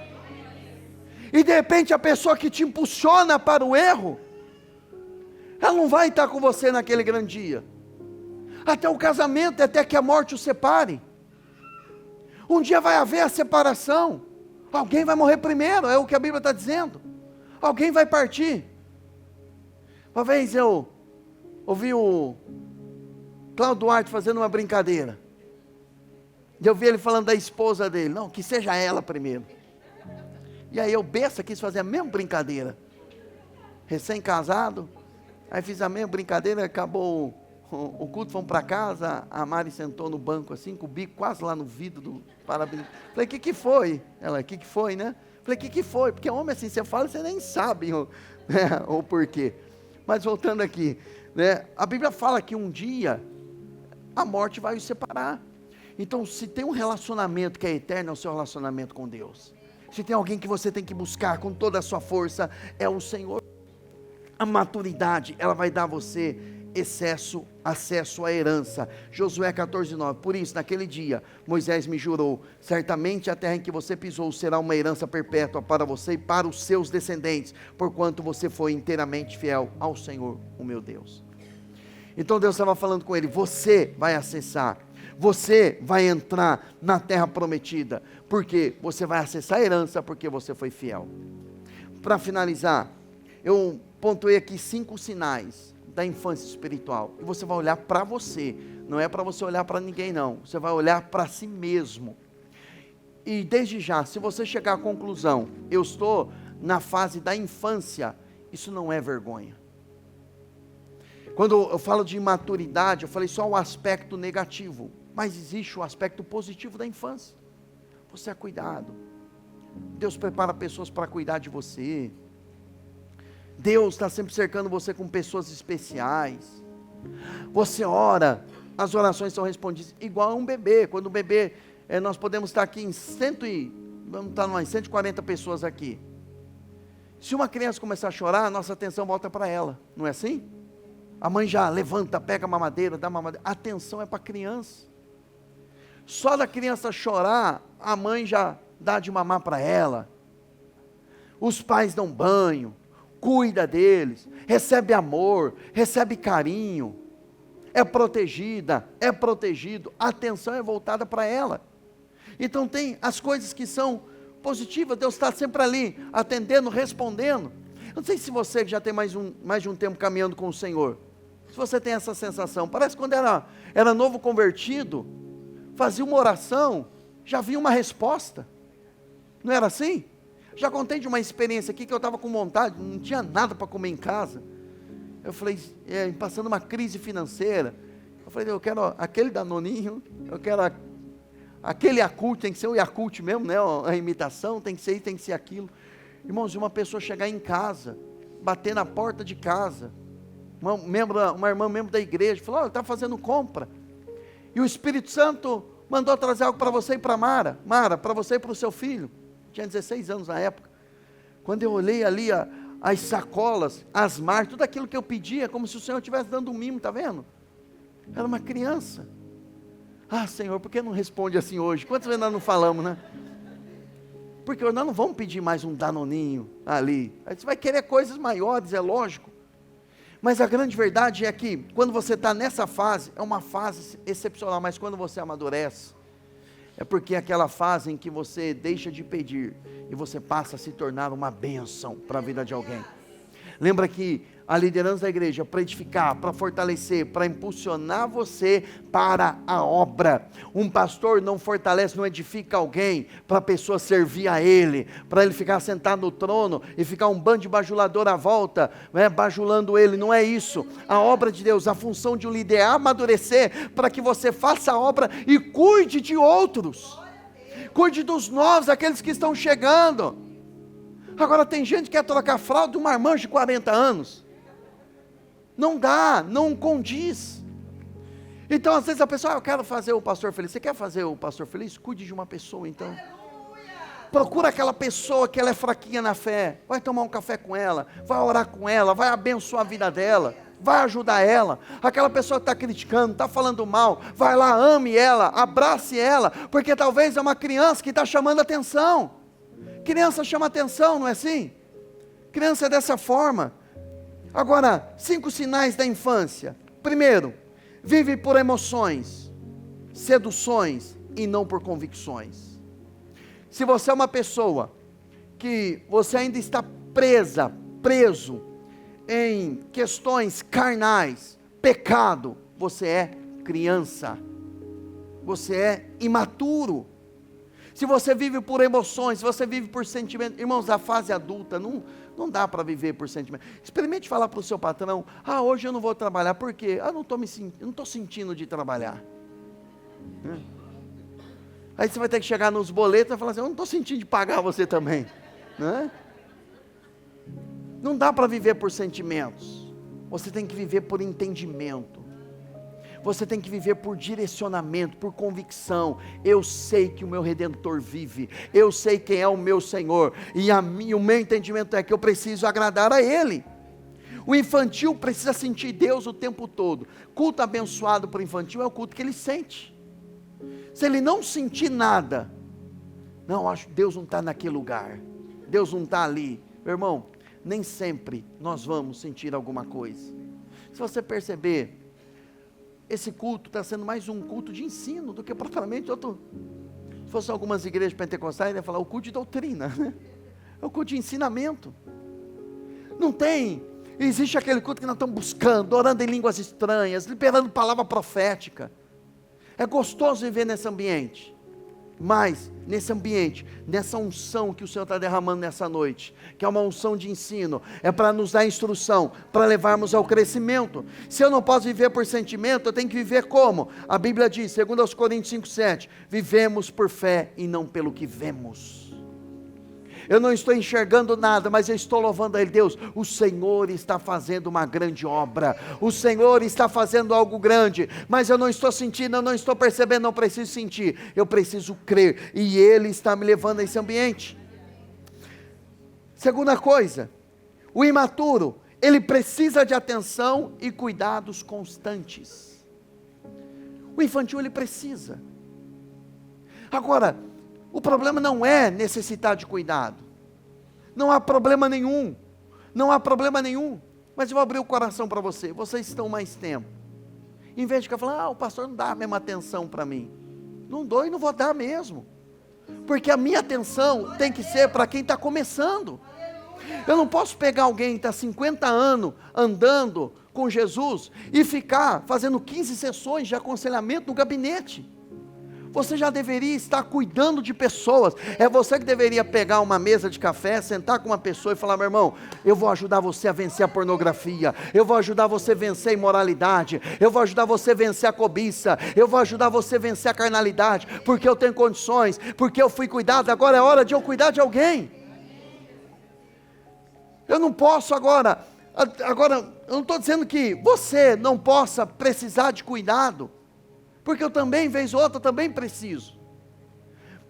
E de repente a pessoa que te impulsiona para o erro, ela não vai estar com você naquele grande dia, até o casamento, até que a morte o separe. Um dia vai haver a separação, alguém vai morrer primeiro, é o que a Bíblia está dizendo, alguém vai partir. Uma vez eu ouvi o Cláudio Duarte fazendo uma brincadeira, e eu vi ele falando da esposa dele: não, que seja ela primeiro. E aí eu, besta, quis fazer a mesma brincadeira, recém-casado, aí fiz a mesma brincadeira, acabou o culto, fomos para casa, a Mari sentou no banco assim, com o bico quase lá no vidro do para-brisa. Falei, o que foi? Ela, o que foi, né? Falei, o que foi? Porque homem assim, você fala, você nem sabe o porquê. Mas voltando aqui, né? A Bíblia fala que um dia a morte vai os separar. Então, se tem um relacionamento que é eterno, é o seu relacionamento com Deus. Se tem alguém que você tem que buscar com toda a sua força, é o Senhor. A maturidade, ela vai dar a você acesso à herança. Josué 14:9. Por isso, naquele dia, Moisés me jurou: certamente a terra em que você pisou será uma herança perpétua para você e para os seus descendentes, porquanto você foi inteiramente fiel ao Senhor, o meu Deus. Então Deus estava falando com ele: você vai acessar, você vai entrar na terra prometida, porque você vai acessar a herança, porque você foi fiel. Para finalizar, eu pontuei aqui 5 sinais da infância espiritual, e você vai olhar para você, não é para você olhar para ninguém não, você vai olhar para si mesmo, e desde já, se você chegar à conclusão, eu estou na fase da infância, isso não é vergonha. Quando eu falo de imaturidade, eu falei só o aspecto negativo, mas existe o aspecto positivo da infância. Você é cuidado, Deus prepara pessoas para cuidar de você, Deus está sempre cercando você com pessoas especiais, você ora, as orações são respondidas, igual a um bebê. Quando o bebê, nós podemos estar aqui em vamos estar umas 140 pessoas aqui, se uma criança começar a chorar, nossa atenção volta para ela, não é assim? A mãe já levanta, pega a mamadeira, dá mamadeira, a atenção é para a criança, só da criança chorar, a mãe já dá de mamar para ela, os pais dão banho, cuida deles, recebe amor, recebe carinho, é protegida, é protegido, a atenção é voltada para ela. Então tem as coisas que são positivas, Deus está sempre ali, atendendo, respondendo. Eu não sei se você já tem mais de um tempo caminhando com o Senhor, se você tem essa sensação, parece que quando era novo convertido, fazia uma oração, já vinha uma resposta, não era assim? Já contei de uma experiência aqui que eu estava com vontade, não tinha nada para comer em casa. Eu falei, passando uma crise financeira. Eu falei, eu quero aquele Danoninho, eu quero aquele Yakult, tem que ser o Yakult mesmo, né? A imitação, tem que ser isso, tem que ser aquilo. Irmãos, uma pessoa chegar em casa, bater na porta de casa, uma irmã membro da igreja, falou, está fazendo compra. E o Espírito Santo mandou trazer algo para você e para Mara. Mara, para você e para o seu filho. Tinha 16 anos na época. Quando eu olhei ali as sacolas, as marcas, tudo aquilo que eu pedia, é como se o Senhor estivesse dando um mimo, está vendo? Era uma criança. Ah, Senhor, por que não responde assim hoje? Quantas vezes nós não falamos, né? Porque nós não vamos pedir mais um Danoninho ali. A gente vai querer coisas maiores, é lógico. Mas a grande verdade é que, quando você está nessa fase, é uma fase excepcional, mas quando você amadurece, é porque é aquela fase em que você deixa de pedir e você passa a se tornar uma bênção para a vida de alguém. Lembra que a liderança da igreja é para edificar, para fortalecer, para impulsionar você para a obra. Um pastor não fortalece, não edifica alguém para a pessoa servir a ele, para ele ficar sentado no trono e ficar um bando de bajulador à volta, bajulando ele, não é isso. A obra de Deus, a função de um líder é amadurecer para que você faça a obra e cuide de outros, cuide dos novos, aqueles que estão chegando. Agora tem gente que quer trocar a fralda de uma irmã de 40 anos, não dá, não condiz. Então às vezes a pessoa, eu quero fazer o pastor feliz. Você quer fazer o pastor feliz? Cuide de uma pessoa então. Procura aquela pessoa que ela é fraquinha na fé, vai tomar um café com ela, vai orar com ela, vai abençoar a vida dela, vai ajudar ela. Aquela pessoa que está criticando, está falando mal, vai lá, ame ela, abrace ela, porque talvez é uma criança que está chamando atenção. Criança chama atenção, não é assim? Criança é dessa forma. Agora, 5 sinais da infância. Primeiro, vive por emoções, seduções e não por convicções. Se você é uma pessoa que você ainda está preso em questões carnais, pecado, você é criança, você é imaturo. Se você vive por emoções, se você vive por sentimentos, irmãos, a fase adulta não Não dá para viver por sentimento. Experimente falar para o seu patrão, hoje eu não vou trabalhar, por quê? Eu não estou sentindo de trabalhar. Aí você vai ter que chegar nos boletos e falar assim, eu não estou sentindo de pagar você também. Não dá para viver por sentimentos. Você tem que viver por entendimento. Você tem que viver por direcionamento, por convicção. Eu sei que o meu Redentor vive. Eu sei quem é o meu Senhor. E o meu entendimento é que eu preciso agradar a Ele. O infantil precisa sentir Deus o tempo todo. Culto abençoado para o infantil é o culto que ele sente. Se ele não sentir nada, acho que Deus não está naquele lugar. Deus não está ali. Meu irmão, nem sempre nós vamos sentir alguma coisa. Se você perceber, esse culto está sendo mais um culto de ensino do que propriamente outro. Se fosse algumas igrejas pentecostais, ia falar o culto de doutrina, né? É o culto de ensinamento. Não tem, existe aquele culto que nós estamos buscando, orando em línguas estranhas, liberando palavra profética. É gostoso viver nesse ambiente. Mas, nesse ambiente, nessa unção que o Senhor está derramando nessa noite, que é uma unção de ensino, é para nos dar instrução, para levarmos ao crescimento. Se eu não posso viver por sentimento, eu tenho que viver como? A Bíblia diz, 2 Coríntios 5,7, vivemos por fé e não pelo que vemos. Eu não estou enxergando nada, mas eu estou louvando a Ele. Deus, o Senhor está fazendo uma grande obra, o Senhor está fazendo algo grande, mas eu não estou sentindo, eu não estou percebendo, não preciso sentir, eu preciso crer, e Ele está me levando a esse ambiente. Segunda coisa, o imaturo, ele precisa de atenção e cuidados constantes. O infantil ele precisa. Agora, o problema não é necessitar de cuidado. Não há problema nenhum. Não há problema nenhum. Mas eu vou abrir o coração para você. Vocês estão mais tempo. Em vez de ficar falando, o pastor não dá a mesma atenção para mim. Não dou e não vou dar mesmo. Porque a minha atenção tem que ser para quem está começando. Eu não posso pegar alguém que está 50 anos andando com Jesus e ficar fazendo 15 sessões de aconselhamento no gabinete. Você já deveria estar cuidando de pessoas. É você que deveria pegar uma mesa de café, sentar com uma pessoa e falar, meu irmão, eu vou ajudar você a vencer a pornografia, eu vou ajudar você a vencer a imoralidade, eu vou ajudar você a vencer a cobiça, eu vou ajudar você a vencer a carnalidade, porque eu tenho condições, porque eu fui cuidado, agora é hora de eu cuidar de alguém. Eu não posso agora, eu não estou dizendo que você não possa precisar de cuidado, porque eu também, vez ou outra, também preciso.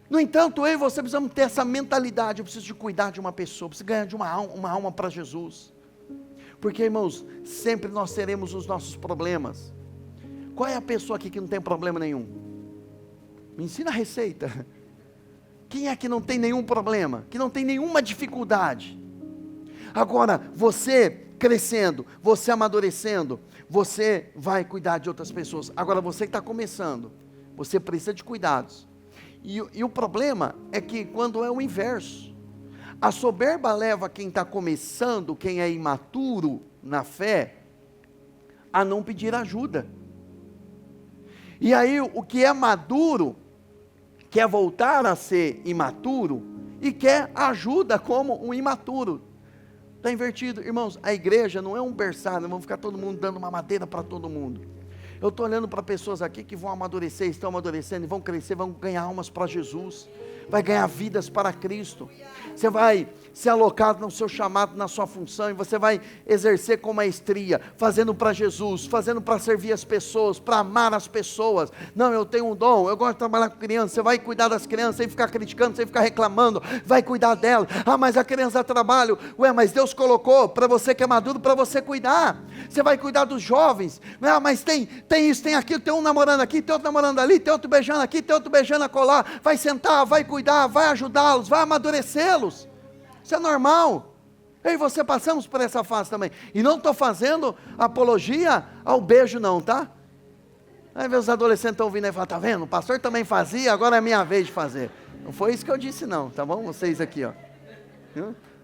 No entanto, eu e você precisamos ter essa mentalidade, eu preciso de cuidar de uma pessoa, preciso ganhar de uma alma para Jesus. Porque, irmãos, sempre nós teremos os nossos problemas. Qual é a pessoa aqui que não tem problema nenhum? Me ensina a receita. Quem é que não tem nenhum problema? Que não tem nenhuma dificuldade? Agora, você crescendo, você amadurecendo, você vai cuidar de outras pessoas. Agora, você que está começando, você precisa de cuidados. E o problema é que quando é o inverso, a soberba leva quem está começando, quem é imaturo na fé, a não pedir ajuda. E aí o que é maduro, quer voltar a ser imaturo, e quer ajuda como um imaturo. Está invertido, irmãos, a igreja não é um berçário, não vamos ficar todo mundo dando uma madeira para todo mundo. Eu estou olhando para pessoas aqui que vão amadurecer, estão amadurecendo, e vão crescer, vão ganhar almas para Jesus, vai ganhar vidas para Cristo. Você vai ser alocado no seu chamado, na sua função, e você vai exercer com maestria, fazendo para Jesus, fazendo para servir as pessoas, para amar as pessoas. Não, eu tenho um dom, eu gosto de trabalhar com crianças. Você vai cuidar das crianças, sem ficar criticando, sem ficar reclamando, vai cuidar delas. Mas a criança dá trabalho. Mas Deus colocou para você que é maduro, para você cuidar. Você vai cuidar dos jovens. Mas tem isso, tem aquilo, tem um namorando aqui, tem outro namorando ali, tem outro beijando aqui, tem outro beijando acolá. Vai sentar, vai cuidar, vai ajudá-los, vai amadurecê-los. Isso é normal. Eu e você passamos por essa fase também. E não estou fazendo apologia ao beijo não, tá? Aí os adolescentes estão ouvindo e falam, tá vendo? O pastor também fazia, agora é minha vez de fazer. Não foi isso que eu disse não, tá bom? Vocês aqui, ó.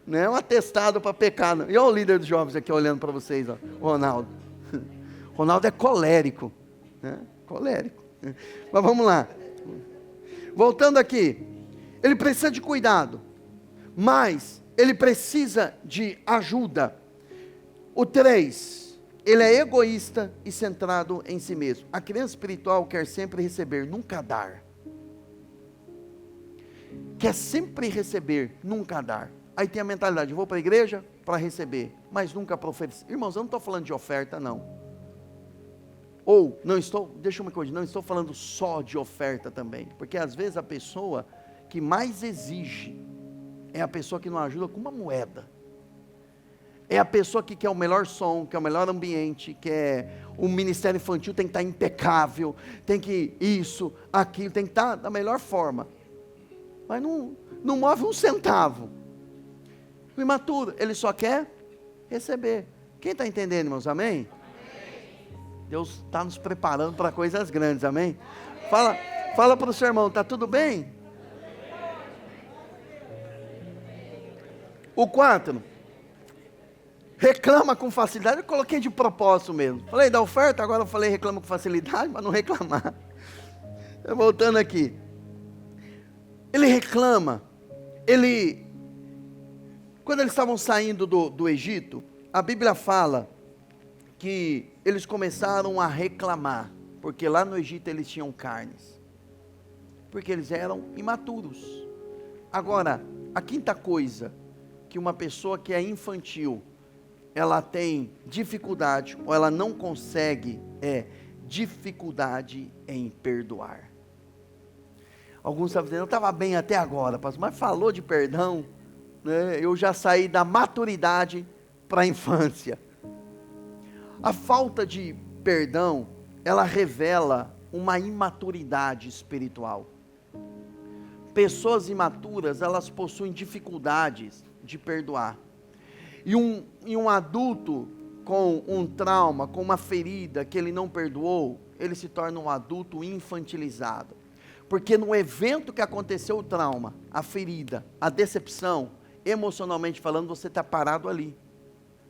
Não é um atestado para pecar não. E olha o líder dos jovens aqui olhando para vocês, ó. O Ronaldo. Ronaldo é colérico. Né? Colérico. Mas vamos lá. Voltando aqui. Ele precisa de cuidado. Mas ele precisa de ajuda. O 3, ele é egoísta e centrado em si mesmo. A criança espiritual quer sempre receber, nunca dar. Quer sempre receber, nunca dar. Aí tem a mentalidade, eu vou para a igreja para receber, mas nunca para oferecer. Irmãos, eu não estou falando de oferta, não. Ou, deixa eu me corrigir, não estou falando só de oferta também. Porque às vezes a pessoa que mais exige é a pessoa que não ajuda com uma moeda. É a pessoa que quer o melhor som, quer o melhor ambiente, quer o ministério infantil tem que estar impecável, tem que isso, aquilo, tem que estar da melhor forma. Mas não move um centavo. O imaturo, ele só quer receber. Quem está entendendo, irmãos? Amém? Deus está nos preparando para coisas grandes, amém? Fala para o seu irmão, está tudo bem? O 4, reclama com facilidade. Eu coloquei de propósito mesmo. Falei da oferta, agora eu falei reclama com facilidade, mas não reclamar. Voltando aqui. Ele reclama. Quando eles estavam saindo do Egito, a Bíblia fala que eles começaram a reclamar, porque lá no Egito eles tinham carnes, porque eles eram imaturos. Agora, a quinta coisa que uma pessoa que é infantil, ela tem dificuldade, ou ela não consegue, é dificuldade em perdoar. Alguns estavam dizendo, eu estava bem até agora, pastor, mas falou de perdão, né? Eu já saí da maturidade para a infância. A falta de perdão, ela revela uma imaturidade espiritual. Pessoas imaturas, elas possuem dificuldades de perdoar. E um adulto com um trauma, com uma ferida que ele não perdoou, ele se torna um adulto infantilizado. Porque no evento que aconteceu o trauma, a ferida, a decepção, emocionalmente falando, você está parado ali.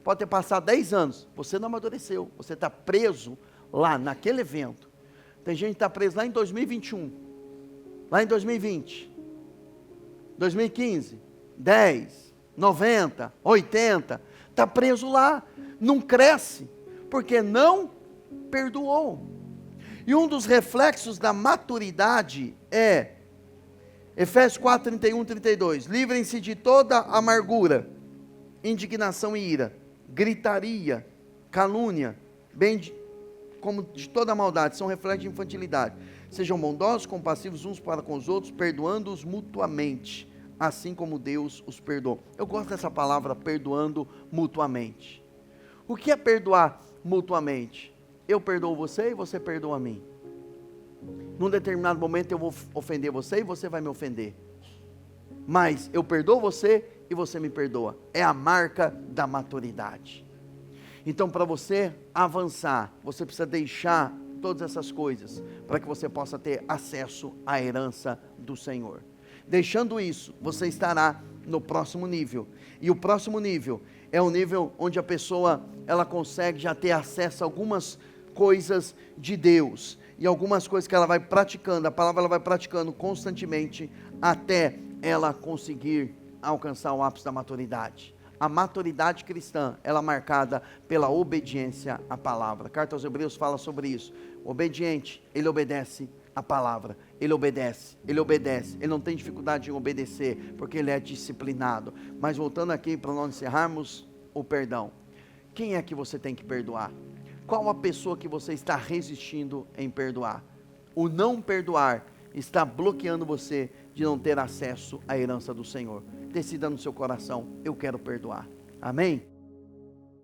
Pode ter passado 10 anos, você não amadureceu, você está preso lá naquele evento. Tem gente que está preso lá em 2021, lá em 2020, 2015, 10, 90, 80, está preso lá, não cresce, porque não perdoou. E um dos reflexos da maturidade é, Efésios 4, 31, 32, livrem-se de toda amargura, indignação e ira, gritaria, calúnia, como de toda maldade, são reflexos de infantilidade. Sejam bondosos, compassivos uns para com os outros, perdoando-os mutuamente, assim como Deus os perdoou. Eu gosto dessa palavra, perdoando mutuamente. O que é perdoar mutuamente? Eu perdoo você e você perdoa a mim. Num determinado momento eu vou ofender você e você vai me ofender. Mas eu perdoo você e você me perdoa. É a marca da maturidade. Então, para você avançar, você precisa deixar todas essas coisas, para que você possa ter acesso à herança do Senhor. Deixando isso, você estará no próximo nível. E o próximo nível é o nível onde a pessoa, ela consegue já ter acesso a algumas coisas de Deus. E algumas coisas que ela vai praticando, a palavra ela vai praticando constantemente, até ela conseguir alcançar o ápice da maturidade. A maturidade cristã, ela é marcada pela obediência à palavra. A carta aos Hebreus fala sobre isso. O obediente, ele obedece à palavra. Ele obedece, ele não tem dificuldade em obedecer, porque ele é disciplinado. Mas voltando aqui para nós encerrarmos o perdão. Quem é que você tem que perdoar? Qual a pessoa que você está resistindo em perdoar? O não perdoar está bloqueando você de não ter acesso à herança do Senhor. Decida no seu coração, eu quero perdoar. Amém?